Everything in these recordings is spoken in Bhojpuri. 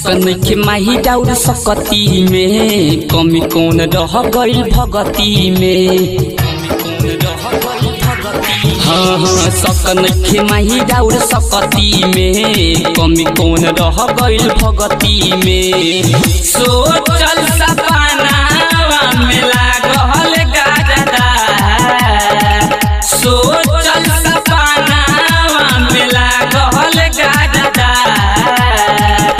सकन के माही डाउर सकती में कमी कौन रह गई भगती में। हाँ हाँ सकन के माही डाउर सकती में कमी कौन रह गई भगती में। सोचल सपना में लागल गाजदा, सोचल सपना में लागल गाजदा।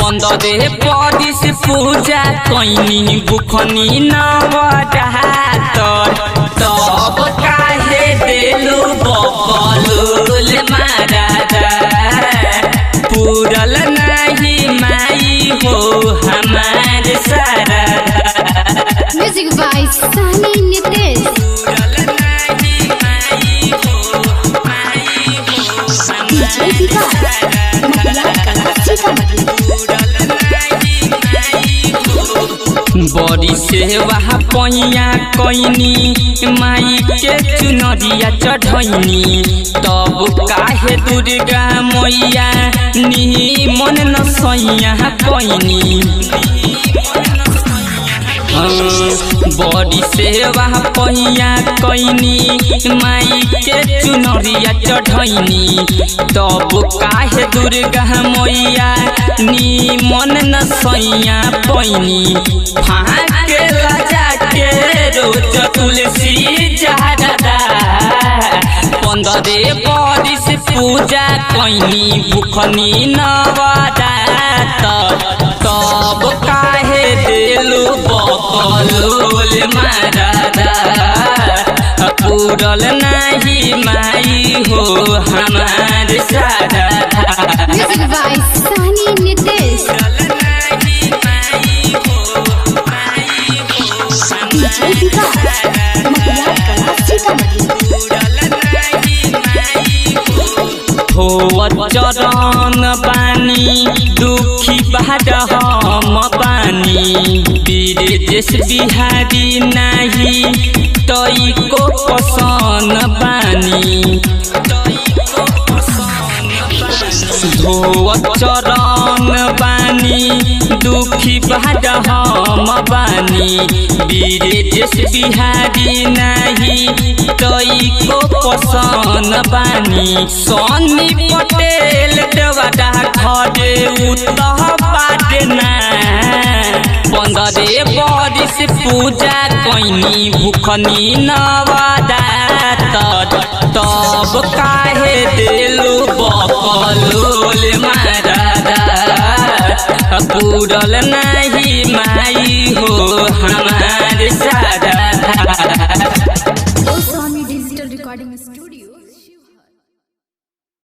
15 पदिस पूजा कैनी बुखनी नवजातर, तब काहे देलू बबलूल मारादा। पूरल नहीं माई हो हमार सारादा। Music by Sunny Nitesh. पूरल नहीं माई हो माई हो डीजे विकास महिला कला सीतामढ़ी। बड़ी सेवा पैया कैनी माई के चुनरिया चढ़ैनी, तब काहे दुर्गा मैया निमन न सैया पैनी। बड़ी सेवा पैया कैनी माई के चुनरिया चढ़ैनी, तब काहे दुर्गा मैया निमन न सैया पैनी। फाके लजा के रोज तुलसी जहरदा, 15 पदिस पूजा कैनी बुखनी नवजातर, तब काहे देलू बबलूल मारादा। पूरल नहीं माई हो हमार सारादा। Music by Sunny Nitesh. DJ Vikas महिला कला सीतामढ़ी। हो चरण बानी दुखी बाद हम बानी, ब्रजेश बिहारी नाही तई को पसन बानी। धो चरण बानी दुखी बाद हम बानी, ब्रजेश बिहारी नाही तई को पसन बानी। सनी पटेल देवदा घरे उतह पाटना, 15 पदिस पूजा कैनी बुखनी नवजातर, तब काहे देलू बबलूल मारादा। पूरल नहीं माई हो हमार सारादा।